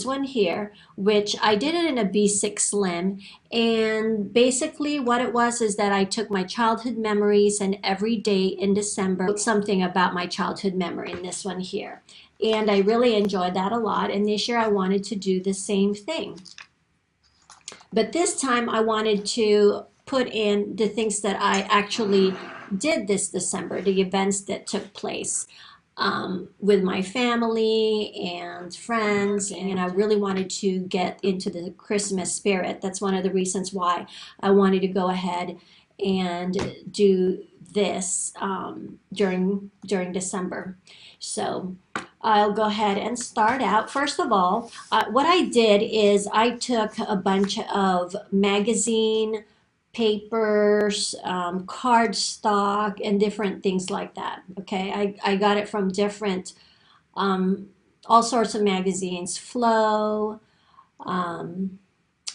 this one here, which I did it in a B6 Slim. And basically what it was is that I took my childhood memories, and every day in December wrote something about my childhood memory in this one here. And I really enjoyed that a lot. And this year I wanted to do the same thing. But this time I wanted to put in the things that I actually did this December, the events that took place with my family and friends. And I really wanted to get into the Christmas spirit. That's one of the reasons why I wanted to go ahead and do this during December. So I'll go ahead and start out. First of all, what I did is I took a bunch of magazine papers, cardstock, and different things like that. Okay, I got it from different, all sorts of magazines, Flow,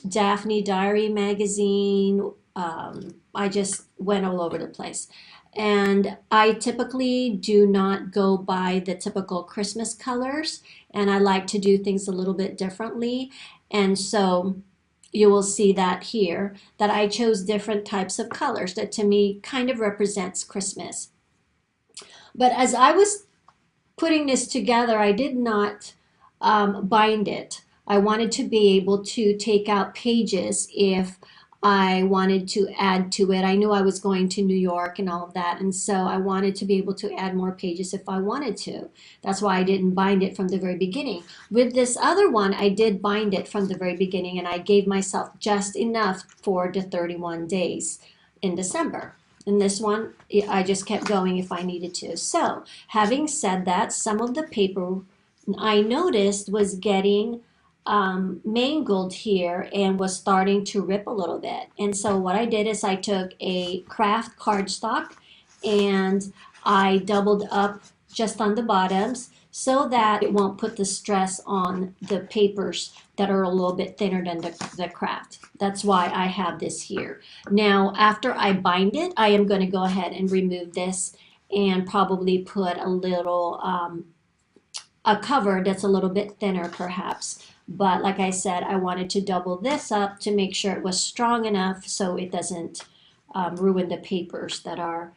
Daphne Diary magazine. I just went all over the place. And I typically do not go by the typical Christmas colors, and I like to do things a little bit differently. And so you will see that here, that I chose different types of colors that to me kind of represents Christmas. But as I was putting this together, I did not bind it. I wanted to be able to take out pages if I wanted to add to it. I knew I was going to New York and all of that, and so I wanted to be able to add more pages if I wanted to. That's why I didn't bind it from the very beginning. With this other one, I did bind it from the very beginning, and I gave myself just enough for the 31 days in December. In this one, I just kept going if I needed to. So, having said that, some of the paper I noticed was getting mangled here and was starting to rip a little bit. And so what I did is I took a craft cardstock and I doubled up just on the bottoms so that it won't put the stress on the papers that are a little bit thinner than the craft. That's why I have this here. Now, after I bind it, I am going to go ahead and remove this and probably put a little, a cover that's a little bit thinner perhaps. But like I said, I wanted to double this up to make sure it was strong enough so it doesn't ruin the papers that are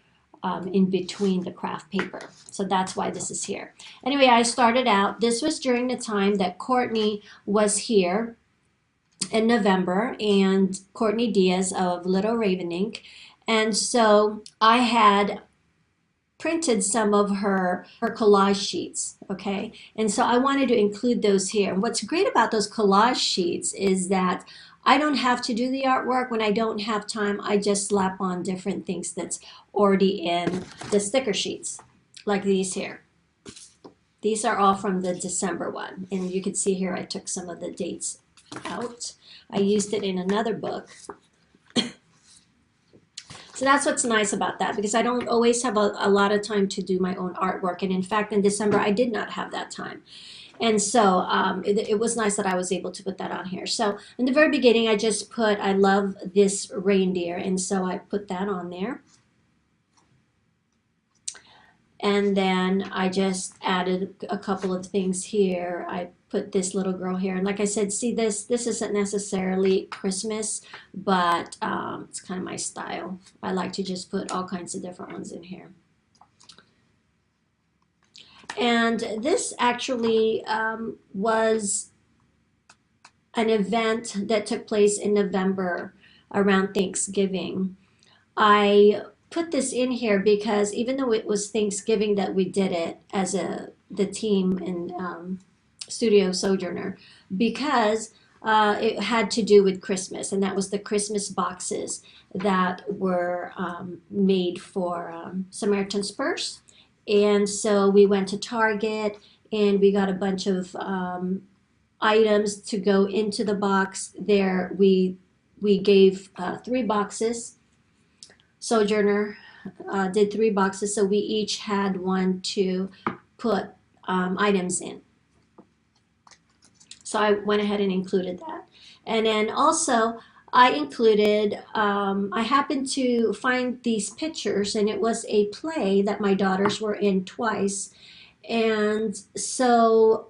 in between the craft paper. So that's why this is here. Anyway, I started out, this was during the time that Courtney was here in November, and Courtney Diaz of Little Raven Ink. And so I had printed some of her collage sheets, okay? And so I wanted to include those here. And what's great about those collage sheets is that I don't have to do the artwork. When I don't have time, I just slap on different things that's already in the sticker sheets, like these here. These are all from the December one. And you can see here I took some of the dates out. I used it in another book. So that's what's nice about that, because I don't always have a lot of time to do my own artwork. And in fact, in December, I did not have that time. And so it was nice that I was able to put that on here. So in the very beginning, I just put, I love this reindeer. And so I put that on there. And then I just added a couple of things here. I put this little girl here. And like I said, see this isn't necessarily Christmas, but it's kind of my style. I like to just put all kinds of different ones in here. And this actually was an event that took place in November around Thanksgiving. I put this in here because even though it was Thanksgiving that we did it as the team in Studio Sojourner, because it had to do with Christmas, and that was the Christmas boxes that were made for Samaritan's Purse. And so we went to Target and we got a bunch of items to go into the box there. We gave 3 boxes. Sojourner did 3 boxes, so we each had one to put items in. So I went ahead and included that. And then also I included, I happened to find these pictures, and it was a play that my daughters were in twice. And so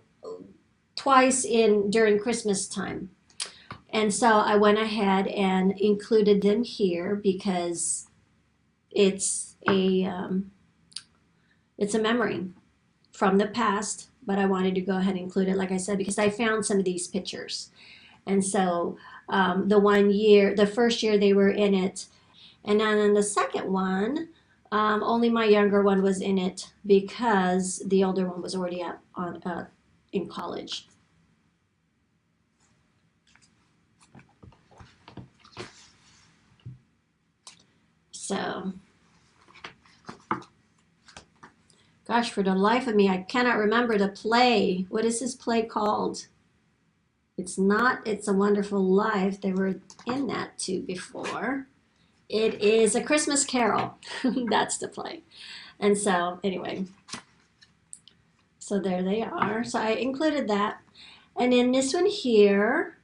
twice in during Christmas time. And so I went ahead and included them here because it's it's a memory from the past, but I wanted to go ahead and include it, like I said, because I found some of these pictures. And so the first year they were in it, and then in the second one, only my younger one was in it because the older one was already in college. So, gosh, for the life of me, I cannot remember the play. What is this play called? It's not It's a Wonderful Life. They were in that too before. It is A Christmas Carol. That's the play. And so, anyway, so there they are. So I included that. And then this one here,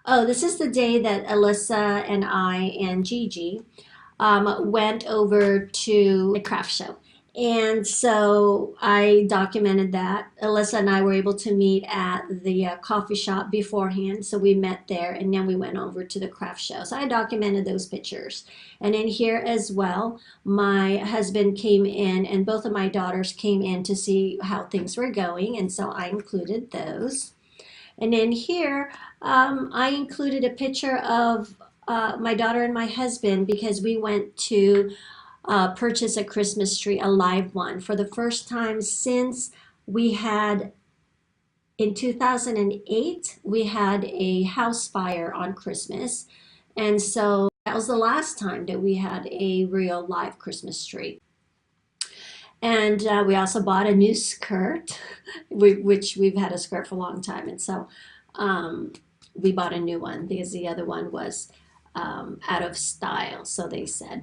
oh, this is the day that Alyssa and I and Gigi went over to a craft show. And so I documented that. Alyssa and I were able to meet at the coffee shop beforehand. So we met there and then we went over to the craft show. So I documented those pictures. And in here as well, my husband came in and both of my daughters came in to see how things were going. And so I included those. And then here, I included a picture of my daughter and my husband because we went to purchase a Christmas tree, a live one, for the first time since we had, in 2008, we had a house fire on Christmas. And so that was the last time that we had a real live Christmas tree. And we also bought a new skirt, which we've had a skirt for a long time. And so we bought a new one because the other one was out of style, so they said.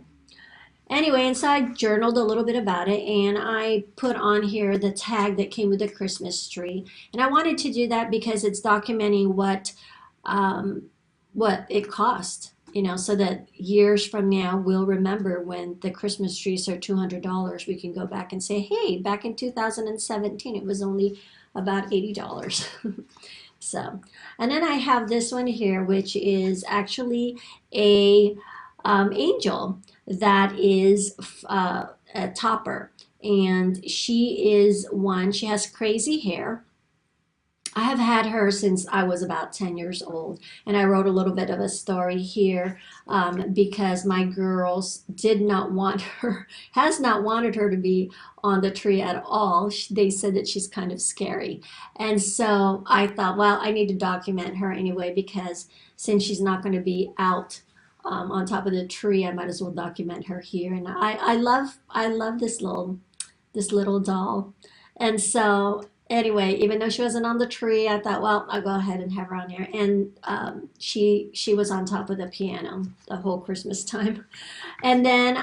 Anyway, and so I journaled a little bit about it and I put on here the tag that came with the Christmas tree. And I wanted to do that because it's documenting what it cost, you know, so that years from now we'll remember when the Christmas trees are $200, we can go back and say, hey, back in 2017, it was only about $80. So, and then I have this one here, which is actually a angel that is a topper, and she has crazy hair. I have had her since I was about 10 years old, and I wrote a little bit of a story here because my girls has not wanted her to be on the tree at all. They said that she's kind of scary. And so I thought, well, I need to document her anyway because since she's not going to be out on top of the tree, I might as well document her here. And I love this little doll. And so anyway, even though she wasn't on the tree, I thought, well, I'll go ahead and have her on here. And she was on top of the piano the whole Christmas time. And then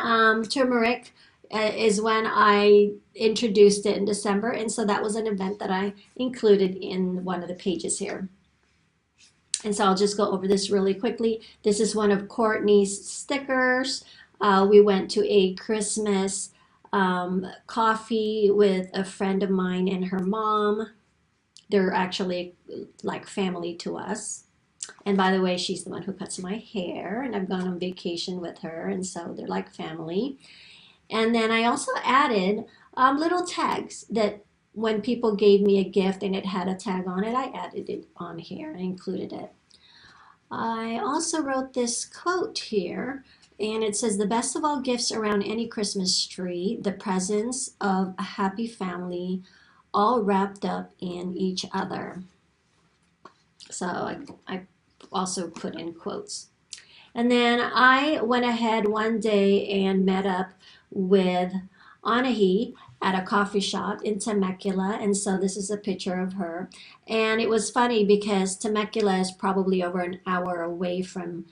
turmeric is when I introduced it in December. And so that was an event that I included in one of the pages here. And so I'll just go over this really quickly. This is one of Courtney's stickers. We went to a Christmas coffee with a friend of mine and her mom. They're actually like family to us. And by the way, she's the one who cuts my hair, and I've gone on vacation with her, and so they're like family. And then I also added little tags that when people gave me a gift and it had a tag on it, I added it on here and included it. I also wrote this quote here, and it says, the best of all gifts around any Christmas tree, the presence of a happy family, all wrapped up in each other. So I also put in quotes. And then I went ahead one day and met up with Anahi at a coffee shop in Temecula, and so this is a picture of her. And it was funny because Temecula is probably over an hour away from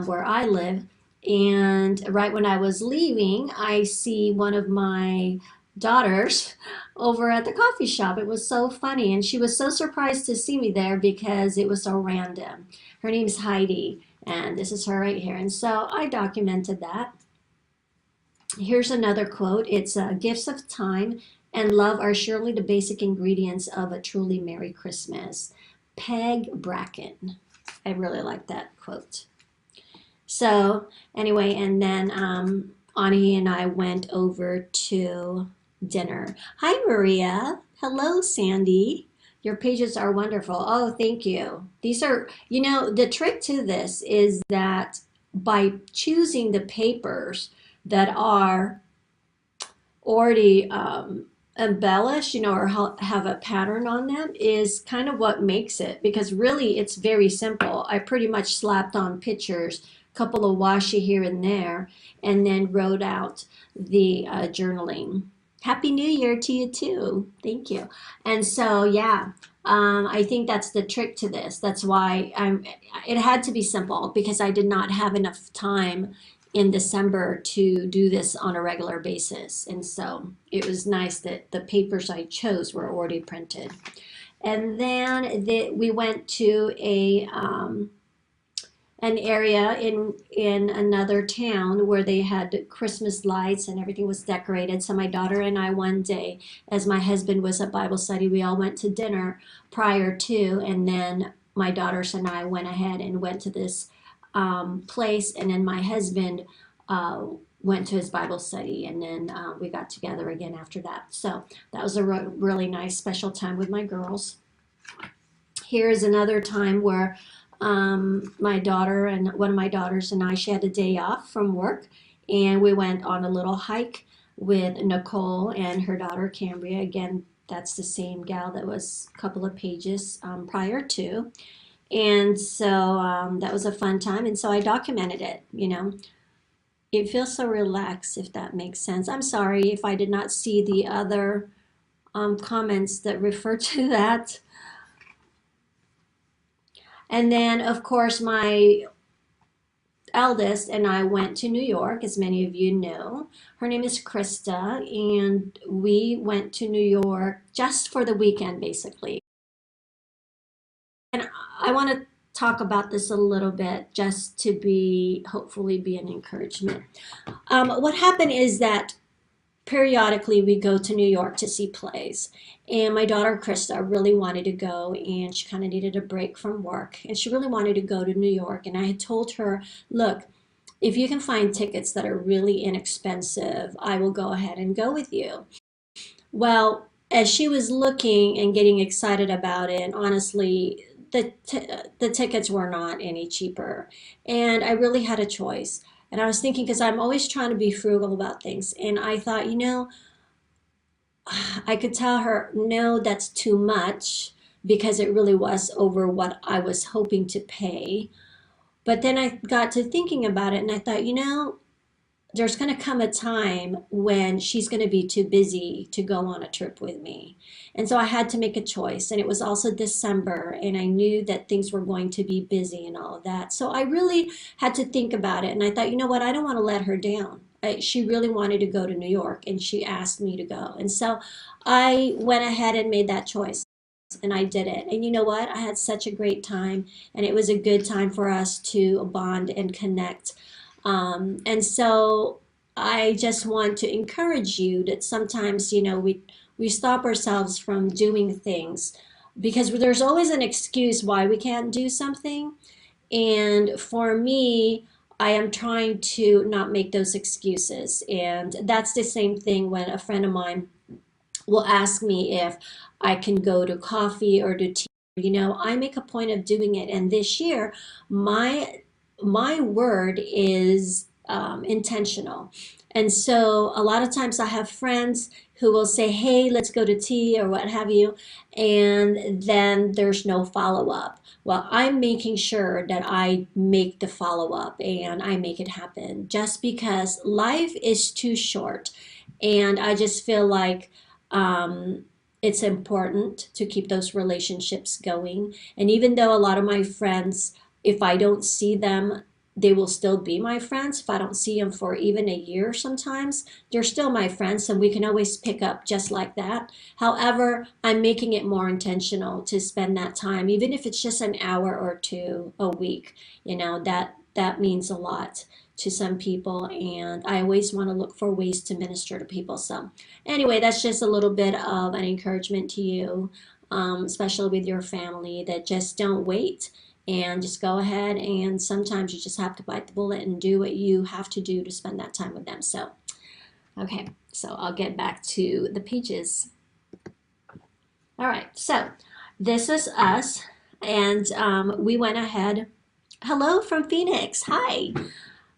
where I live, and right when I was leaving, I see one of my daughters over at the coffee shop. It was so funny, and she was so surprised to see me there because it was so random. Her name's Heidi, and this is her right here, and so I documented that. Here's another quote. It's gifts of time and love are surely the basic ingredients of a truly Merry Christmas. Peg Bracken. I really like that quote. So anyway, and then Ani and I went over to dinner. Hi, Maria. Hello, Sandy. Your pages are wonderful. Oh, thank you. These are, the trick to this is that by choosing the papers that are already embellished, or have a pattern on them is kind of what makes it, because really it's very simple. I pretty much slapped on pictures, a couple of washi here and there, and then wrote out the journaling. Happy New Year to you too. Thank you. And so, yeah, I think that's the trick to this. That's why it had to be simple, because I did not have enough time in December to do this on a regular basis. And so it was nice that the papers I chose were already printed. And then we went to an area in another town where they had Christmas lights and everything was decorated. So my daughter and I, one day, as my husband was at Bible study, we all went to dinner prior to, and then my daughters and I went ahead and went to this place, and then my husband went to his Bible study, and then we got together again after that. So that was a really nice special time with my girls. Here's another time where my daughter and one of my daughters and I, she had a day off from work, and we went on a little hike with Nicole and her daughter Cambria. Again, that's the same gal that was a couple of pages prior to. And so that was a fun time. And so I documented it, It feels so relaxed, if that makes sense. I'm sorry if I did not see the other comments that refer to that. And then, of course, my eldest and I went to New York, as many of you know. Her name is Krista, and we went to New York just for the weekend, basically. And I want to talk about this a little bit just to hopefully be an encouragement. What happened is that periodically we go to New York to see plays, and my daughter Krista really wanted to go, and she kind of needed a break from work, and she really wanted to go to New York. And I had told her, look, if you can find tickets that are really inexpensive, I will go ahead and go with you. Well, as she was looking and getting excited about it, honestly, the tickets were not any cheaper, and I really had a choice. And I was thinking, because I'm always trying to be frugal about things, and I thought, I could tell her, no, that's too much, because it really was over what I was hoping to pay. But then I got to thinking about it, and I thought, there's going to come a time when she's going to be too busy to go on a trip with me. And so I had to make a choice. And it was also December, and I knew that things were going to be busy and all of that. So I really had to think about it. And I thought, you know what? I don't want to let her down. She really wanted to go to New York, and she asked me to go. And so I went ahead and made that choice, and I did it. And you know what? I had such a great time, and it was a good time for us to bond and connect. And so I just want to encourage you that sometimes, we stop ourselves from doing things because there's always an excuse why we can't do something. And for me, I am trying to not make those excuses. And that's the same thing when a friend of mine will ask me if I can go to coffee or to tea. I make a point of doing it. And this year, my word is intentional. And so a lot of times I have friends who will say, hey, let's go to tea or what have you, and then there's no follow-up. Well, I'm making sure that I make the follow-up and I make it happen, just because life is too short. And I just feel like it's important to keep those relationships going. And even though a lot of my friends, if I don't see them they will still be my friends. If I don't see them for even a year sometimes, they're still my friends and we can always pick up just like that. However, I'm making it more intentional to spend that time, even if it's just an hour or two a week. You know, that means a lot to some people, and I always want to look for ways to minister to people. So anyway, that's just a little bit of an encouragement to you, especially with your family, that just don't wait and just go ahead, and sometimes you just have to bite the bullet and do what you have to do to spend that time with them. So okay, so I'll get back to the pages. All right, so this is us, and we went ahead. Hello from Phoenix. Hi.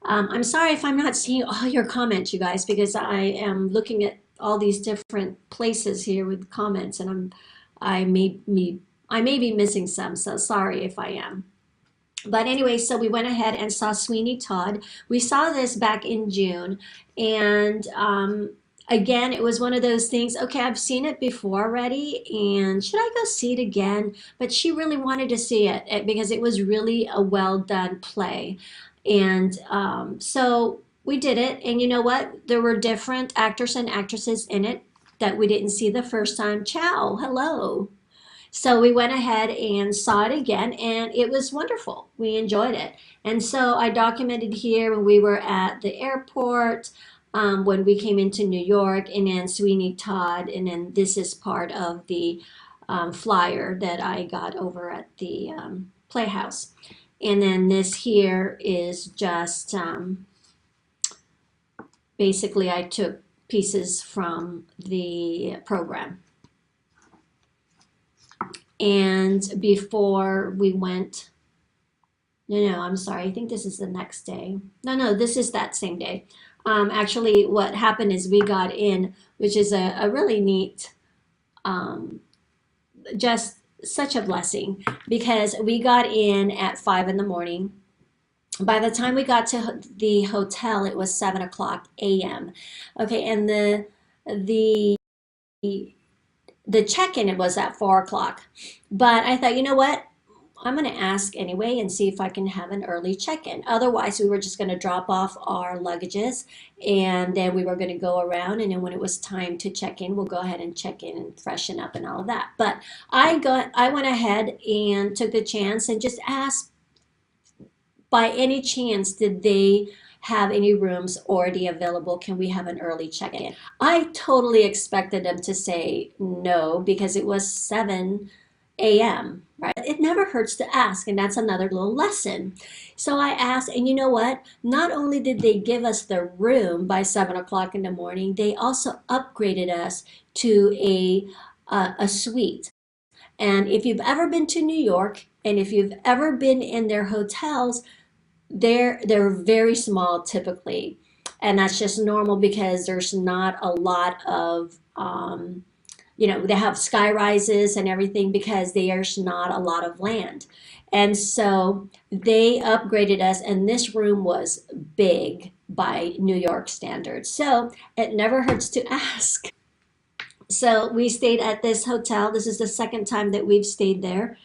I'm sorry if I'm not seeing all your comments, you guys, because I am looking at all these different places here with comments, and I may be missing some, so sorry if I am. But anyway, so we went ahead and saw Sweeney Todd. We saw this back in June, and again, it was one of those things. Okay, I've seen it before already, and should I go see it again? But she really wanted to see it because it was really a well done play, and so we did it. And you know what? There were different actors and actresses in it that we didn't see the first time. Ciao, hello. So we went ahead and saw it again, and it was wonderful. We enjoyed it. And so I documented here when we were at the airport, when we came into New York, and then Sweeney Todd, and then this is part of the flyer that I got over at the Playhouse. And then this here is just basically I took pieces from the program. And before we went, no, I'm sorry, I think this is the next day. No, this is that same day. Actually, what happened is we got in, which is a really neat, just such a blessing, because we got in at 5 in the morning. By the time we got to the hotel, it was 7 o'clock a.m. Okay, and the the check-in, it was at 4 o'clock. But I thought, you know what? I'm going to ask anyway and see if I can have an early check-in. Otherwise, we were just going to drop off our luggages, and then we were going to go around, and then when it was time to check in, we'll go ahead and check in and freshen up and all of that. But I went ahead and took the chance and just asked, by any chance, did they have any rooms already available? Can we have an early check-in? I totally expected them to say no because it was 7 a.m., right? It never hurts to ask, and that's another little lesson. So I asked, and you know what? Not only did they give us the room by 7 o'clock in the morning, they also upgraded us to a suite. And if you've ever been to New York, and if you've ever been in their hotels, they're very small typically, and that's just normal because there's not a lot of they have sky rises and everything because there's not a lot of land. And so they upgraded us, and this room was big by New York standards. So it never hurts to ask. So we stayed at this hotel. This is the second time that we've stayed there,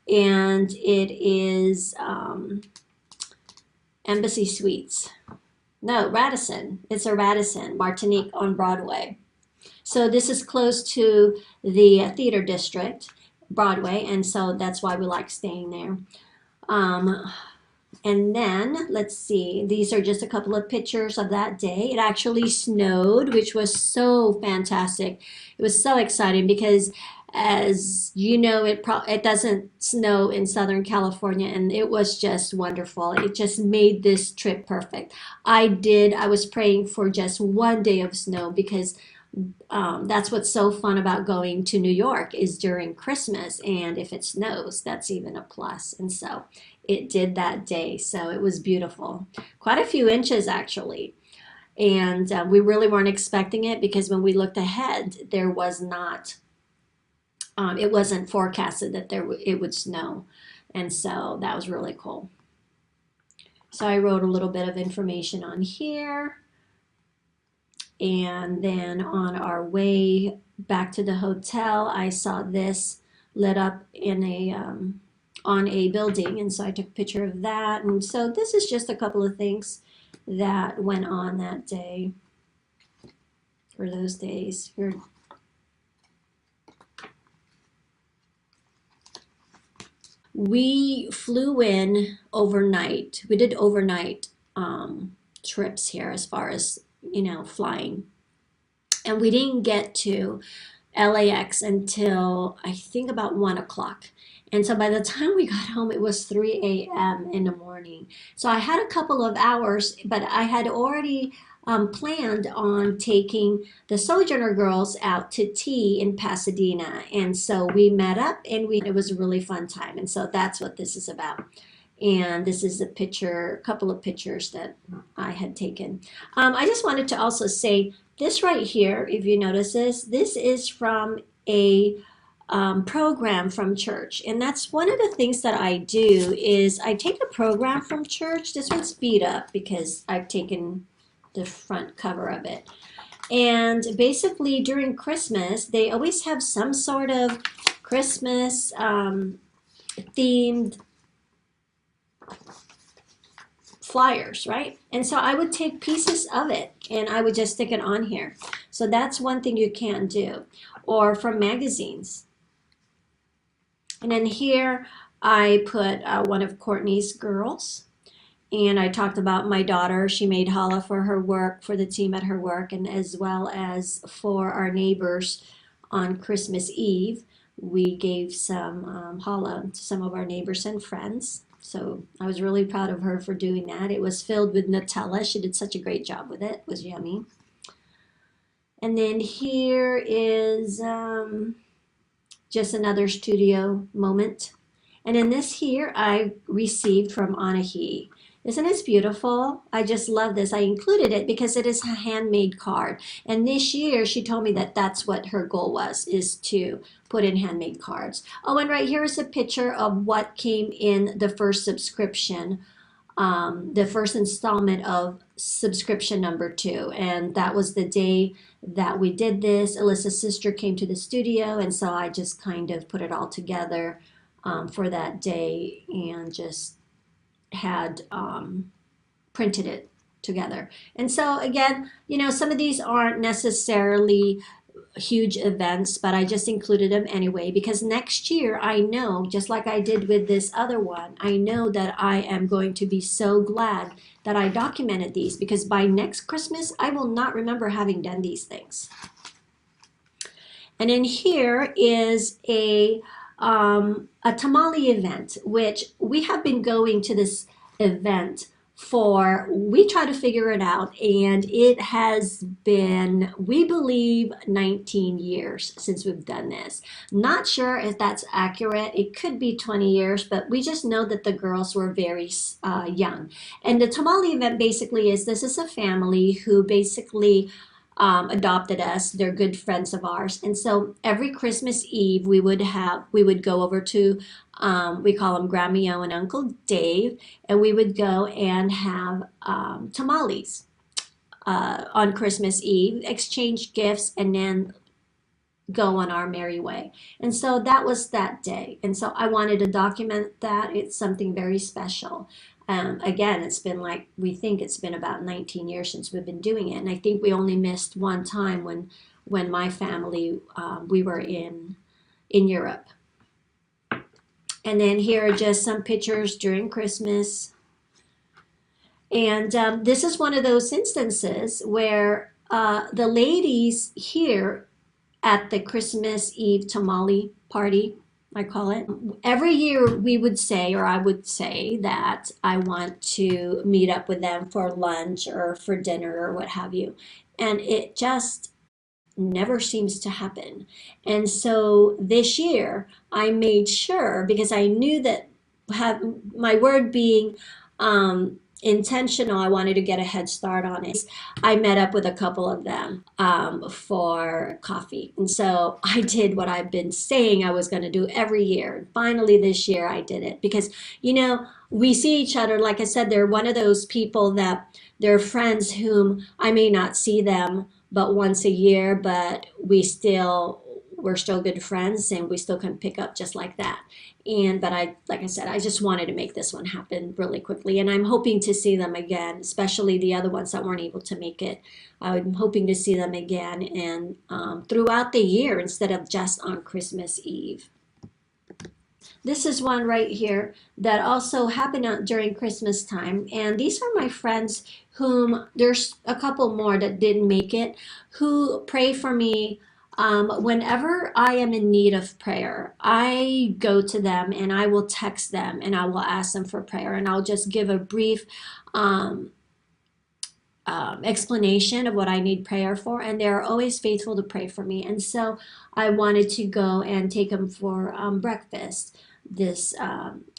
and it is Embassy Suites. No, Radisson. It's a Radisson, Martinique on Broadway. So this is close to the theater district, Broadway, and so that's why we like staying there. And then, let's see, these are just a couple of pictures of that day. It actually snowed, which was so fantastic. It was so exciting because, as you know, it doesn't snow in Southern California, and it was just wonderful. It just made this trip perfect. I was praying for just one day of snow because that's what's so fun about going to New York is during Christmas, and if it snows, that's even a plus. And so it did that day, so it was beautiful. Quite a few inches actually, and we really weren't expecting it because when we looked ahead, there was not. It wasn't forecasted that it would snow, and so that was really cool. So I wrote a little bit of information on here. And then on our way back to the hotel, I saw this lit up in on a building, and so I took a picture of that. And so this is just a couple of things that went on that day, or those days. Here. We flew in overnight. We did overnight trips here as far as, flying. And we didn't get to LAX until I think about 1 o'clock. And so by the time we got home, it was 3 a.m. in the morning. So I had a couple of hours, but I had already planned on taking the Sojourner girls out to tea in Pasadena. And so we met up and it was a really fun time. And so that's what this is about. And this is a couple of pictures that I had taken. I just wanted to also say this right here, if you notice this is from a program from church. And that's one of the things that I do is I take a program from church. This one's beat up because I've taken the front cover of it. And basically during Christmas, they always have some sort of Christmas themed flyers, right? And so I would take pieces of it and I would just stick it on here. So that's one thing you can do. Or from magazines. And then here I put one of Courtney's girls. And I talked about my daughter. She made challah for her work, for the team at her work, and as well as for our neighbors on Christmas Eve. We gave some challah to some of our neighbors and friends. So I was really proud of her for doing that. It was filled with Nutella. She did such a great job with it. It was yummy. And then here is just another studio moment. And in this here, I received from Anahi. Isn't this beautiful? I just love this. I included it because it is a handmade card. And this year, she told me that that's what her goal was, is to put in handmade cards. Oh, and right here is a picture of what came in the first subscription, the first installment of subscription number 2. And that was the day that we did this. Alyssa's sister came to the studio, and so I just kind of put it all together for that day and just had printed it together. And so again, some of these aren't necessarily huge events, but I just included them anyway because next year I know, just like I did with this other one, I know that I am going to be so glad that I documented these because by next Christmas I will not remember having done these things. And then here is a tamale event, which we have been going to this event we try to figure it out, and it has been, we believe, 19 years since we've done this. Not sure if that's accurate. It could be 20 years, but we just know that the girls were very young. And the tamale event basically this is a family who basically adopted us. They're good friends of ours. And so every Christmas Eve we would go over to, we call them Grandma and Uncle Dave, and we would go and have tamales on Christmas Eve, exchange gifts, and then go on our merry way. And so that was that day. And so I wanted to document that. It's something very special. Again, it's been we think it's been about 19 years since we've been doing it. And I think we only missed one time when my family, we were in Europe. And then here are just some pictures during Christmas. And this is one of those instances where the ladies here at the Christmas Eve tamale party, I call it. Every year we would say, or I would say, that I want to meet up with them for lunch or for dinner or what have you. And it just never seems to happen. And so this year I made sure, because I knew that my word being intentional, I wanted to get a head start on it. I met up with a couple of them for coffee. And so I did what I've been saying I was going to do every year. Finally, this year I did it because, we see each other. Like I said, they're one of those people that they're friends whom I may not see them but once a year, but we still we're still good friends, and we still can pick up just like that. But like I said, I just wanted to make this one happen really quickly, and I'm hoping to see them again, especially the other ones that weren't able to make it. I'm hoping to see them again and throughout the year instead of just on Christmas Eve. This is one right here that also happened during Christmas time. And these are my friends whom, there's a couple more that didn't make it, who pray for me whenever I am in need of prayer. I go to them and I will text them and I will ask them for prayer. And I'll just give a brief um, explanation of what I need prayer for, and they're always faithful to pray for me. And so I wanted to go and take them for breakfast this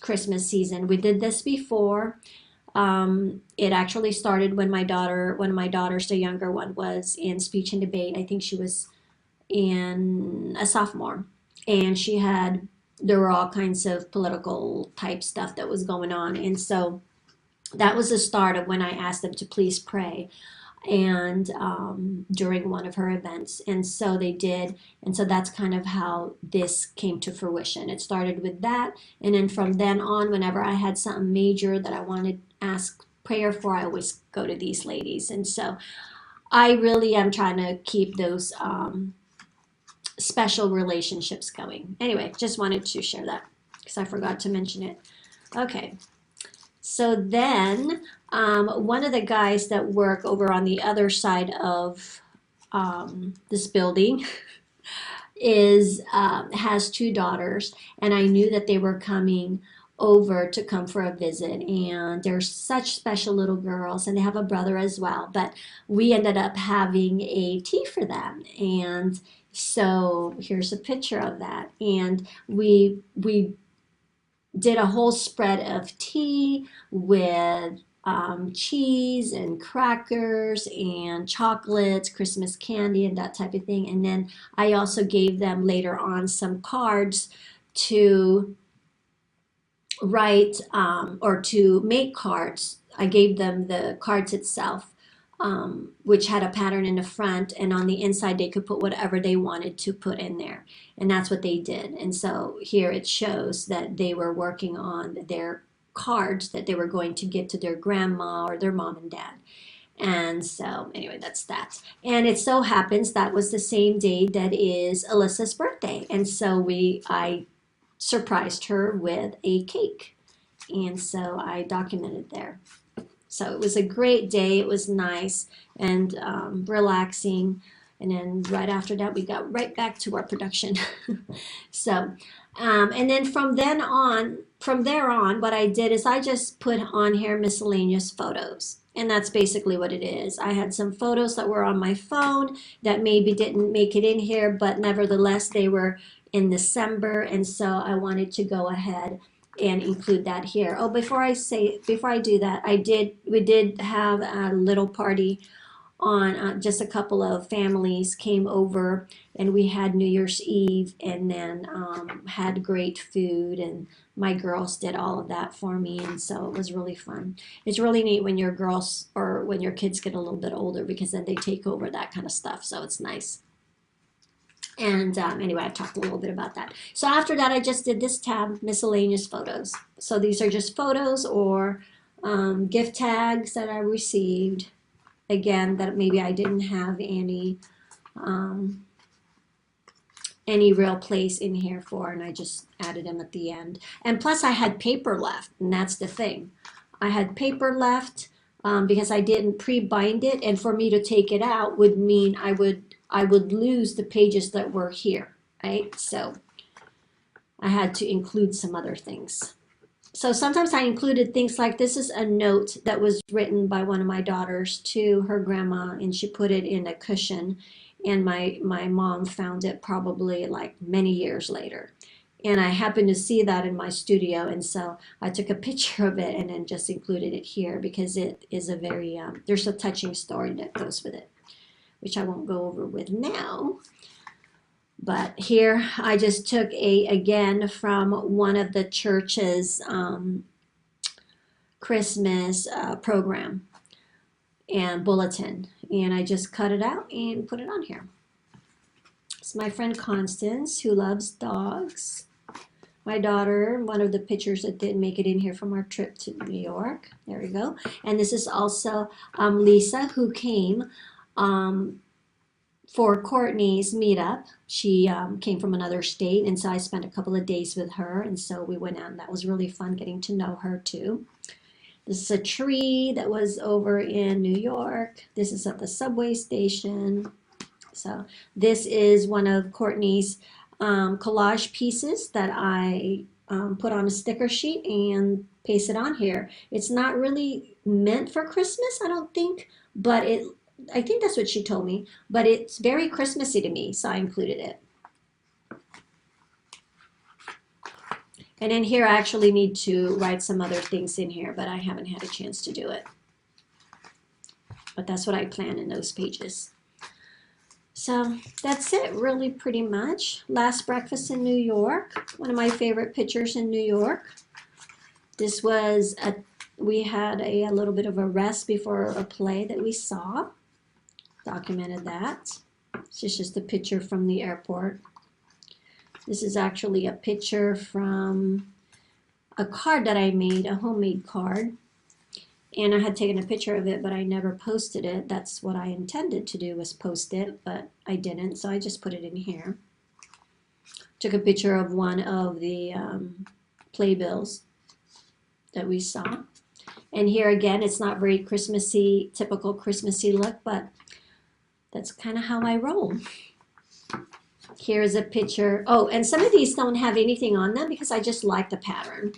Christmas season. We did this before. It actually started when one of my daughters, the younger one, was in speech and debate. I think she was in a sophomore, and there were all kinds of political type stuff that was going on. And so that was the start of when I asked them to please pray, and during one of her events. And so they did. And so that's kind of how this came to fruition. It started with that. And then from then on, whenever I had something major that I wanted to ask prayer for, I always go to these ladies. And so I really am trying to keep those special relationships going. Anyway, just wanted to share that because I forgot to mention it. Okay. So then one of the guys that work over on the other side of this building has two daughters, and I knew that they were coming over to come for a visit, and they're such special little girls, and they have a brother as well. But we ended up having a tea for them, and so here's a picture of that. And we did a whole spread of tea with cheese and crackers and chocolates, Christmas candy, and that type of thing. And then I also gave them later on some cards to write or to make cards. I gave them the cards itself, which had a pattern in the front, and on the inside they could put whatever they wanted to put in there. And that's what they did. And so here it shows that they were working on their cards that they were going to give to their grandma or their mom and dad. And so anyway, that's that. And it so happens that was the same day that is Alyssa's birthday. And so I surprised her with a cake. And so I documented there. So it was a great day. It was nice and relaxing. And then right after that, we got right back to our production. So, and then from there on, what I did is I just put on here miscellaneous photos. And that's basically what it is. I had some photos that were on my phone that maybe didn't make it in here, but nevertheless, they were in December. And so I wanted to go ahead and include that here. Oh, before I do that, we did have a little party on just a couple of families came over, and we had New Year's Eve, and then had great food, and my girls did all of that for me, and so it was really fun. It's really neat when your girls or when your kids get a little bit older, because then they take over that kind of stuff, so it's nice. And anyway, I talked a little bit about that. So after that, I just did this tab, miscellaneous photos. So these are just photos or gift tags that I received. Again, that maybe I didn't have any real place in here for, and I just added them at the end. And plus I had paper left, and that's the thing. I had paper left because I didn't pre-bind it, and for me to take it out would mean I would lose the pages that were here, right? So I had to include some other things. So sometimes I included things like, this is a note that was written by one of my daughters to her grandma, and she put it in a cushion, and my mom found it probably like many years later. And I happened to see that in my studio, and so I took a picture of it and then just included it here because it is a very, there's a touching story that goes with it, which I won't go over with now. But here I just took again from one of the church's Christmas program and bulletin, and I just cut it out and put it on here. It's my friend Constance, who loves dogs. My daughter, one of the pictures that didn't make it in here from our trip to New York. There we go. And this is also Lisa, who came for Courtney's meetup. She came from another state, and so I spent a couple of days with her, and so we went out, and that was really fun getting to know her too. This is a tree that was over in New York. This is at the subway station. So this is one of Courtney's collage pieces that I put on a sticker sheet and pasted on here. It's not really meant for Christmas, I don't think, but I think that's what she told me, but it's very Christmassy to me, so I included it. And in here, I actually need to write some other things in here, but I haven't had a chance to do it. But that's what I plan in those pages. So that's it, really, pretty much. Last breakfast in New York, one of my favorite pictures in New York. This was, we had a little bit of a rest before a play that we saw. Documented that. It's just a picture from the airport. This is actually a picture from a card that I made, a homemade card. And I had taken a picture of it, but I never posted it. That's what I intended to do, was post it, but I didn't, so I just put it in here. Took a picture of one of the playbills that we saw. And here again, it's not very Christmassy, typical Christmassy look, but that's kind of how I roll. Here's a picture. Oh, and some of these don't have anything on them because I just like the pattern.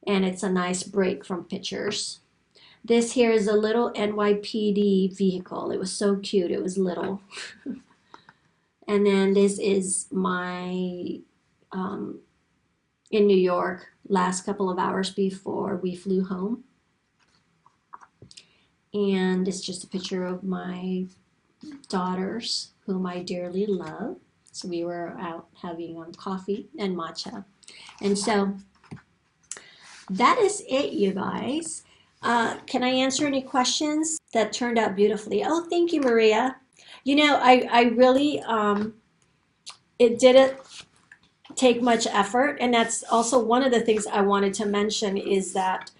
And it's a nice break from pictures. This here is a little NYPD vehicle. It was so cute. It was little. And then this is my, in New York, last couple of hours before we flew home. And it's just a picture of my daughters, whom I dearly love. So we were out having coffee and matcha. And so that is it, you guys. Can I answer any questions? That turned out beautifully. Oh, thank you, Maria. You know, I really, it didn't take much effort. And that's also one of the things I wanted to mention is that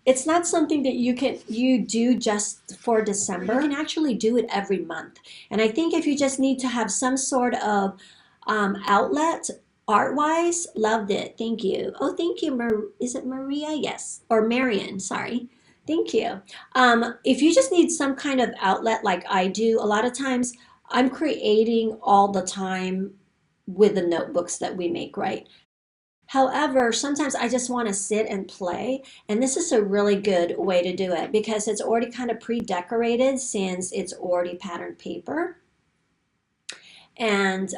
it's not something that you do just for December. You can actually do it every month. And I think if you just need to have some sort of outlet, art-wise, loved it. Thank you. Oh, thank you. Is it Maria? Yes. Or Marion, sorry. Thank you. If you just need some kind of outlet like I do, a lot of times I'm creating all the time with the notebooks that we make, right? However, sometimes I just want to sit and play, and this is a really good way to do it because it's already kind of pre-decorated since it's already patterned paper. And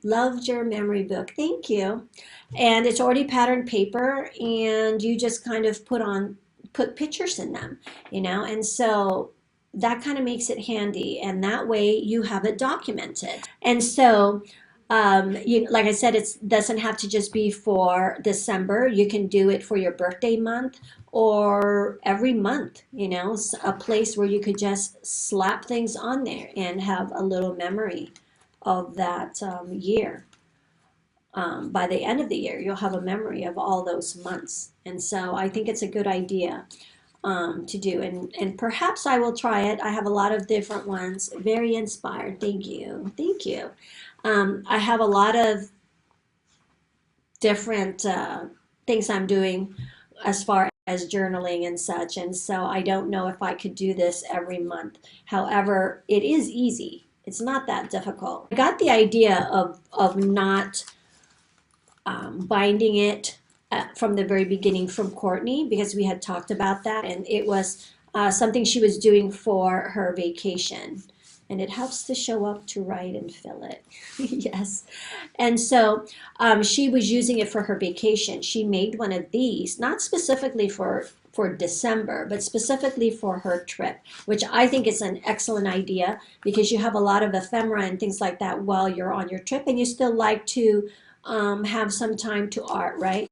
loved your memory book. Thank you. And it's already patterned paper, and you just kind of put pictures in them, you know, and so that kind of makes it handy, and that way you have it documented. And so like I said, it doesn't have to just be for December. You can do it for your birthday month or every month, you know, a place where you could just slap things on there and have a little memory of that year. By the end of the year, you'll have a memory of all those months. And so I think it's a good idea to do. And perhaps I will try it. I have a lot of different ones. Very inspired. Thank you. Thank you. I have a lot of different things I'm doing as far as journaling and such, and so I don't know if I could do this every month. However, it is easy. It's not that difficult. I got the idea of not binding it from the very beginning from Courtney because we had talked about that, and it was something she was doing for her vacation. And it helps to show up to write and fill it. Yes. And so she was using it for her vacation. She made one of these, not specifically for December, but specifically for her trip, which I think is an excellent idea because you have a lot of ephemera and things like that while you're on your trip, and you still like to have some time to art, right?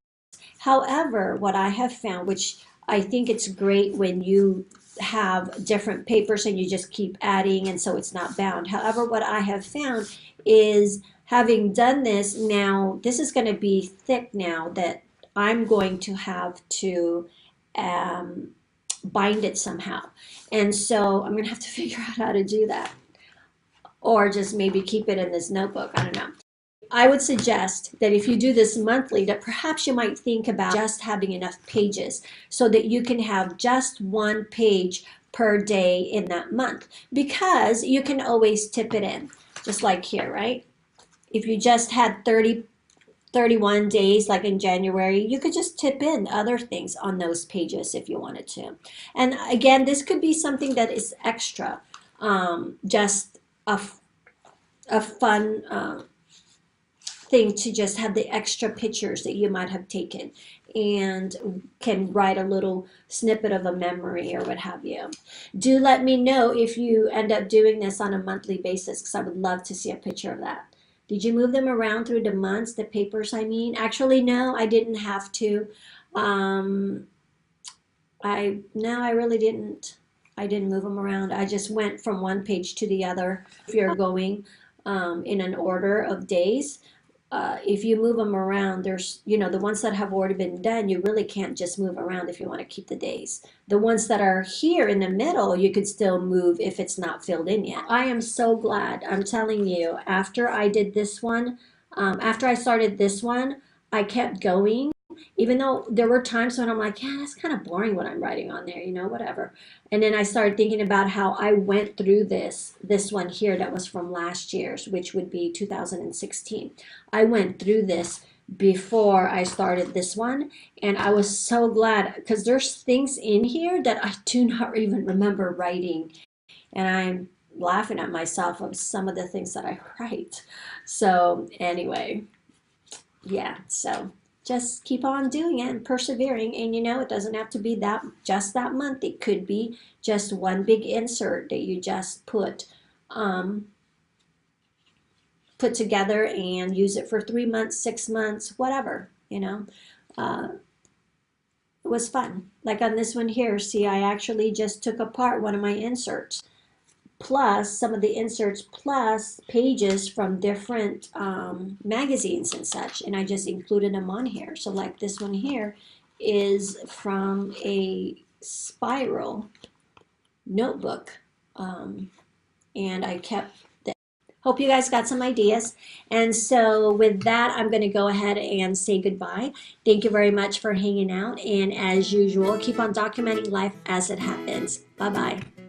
However, what I have found, which I think it's great when you have different papers and you just keep adding, and so it's not bound. However, what I have found is, having done this, now this is going to be thick now, that I'm going to have to bind it somehow. And so I'm going to have to figure out how to do that, or just maybe keep it in this notebook. I don't know. I would suggest that if you do this monthly, that perhaps you might think about just having enough pages so that you can have just one page per day in that month, because you can always tip it in, just like here, right? If you just had 31 days, like in January, you could just tip in other things on those pages if you wanted to. And again, this could be something that is extra, just a fun thing to just have the extra pictures that you might have taken, and can write a little snippet of a memory or what have you. Do let me know if you end up doing this on a monthly basis, because I would love to see a picture of that. Did you move them around through the months, the papers I mean? Actually, no, I didn't have to. No, I really didn't. I didn't move them around. I just went from one page to the other. If you're going in an order of days, if you move them around, there's, the ones that have already been done, you really can't just move around if you want to keep the days. The ones that are here in the middle, you could still move if it's not filled in yet. I am so glad, I'm telling you, after I did this one, after I started this one, I kept going, even though there were times when I'm like, yeah, that's kind of boring what I'm writing on there, whatever. And then I started thinking about how I went through this one here that was from last year's, which would be 2016. I went through this before I started this one, and I was so glad, because there's things in here that I do not even remember writing, and I'm laughing at myself of some of the things that I write. So anyway, yeah, so just keep on doing it and persevering, and it doesn't have to be just that month. It could be just one big insert that you just put together and use it for 3 months, 6 months, whatever. It was fun. Like on this one here, see, I actually just took apart one of my inserts, plus some of the inserts, plus pages from different magazines and such, and I just included them on here. So like this one here is from a spiral notebook, and I kept that. Hope you guys got some ideas. And so with that, I'm going to go ahead and say goodbye. Thank you very much for hanging out, and as usual, keep on documenting life as it happens. Bye-bye.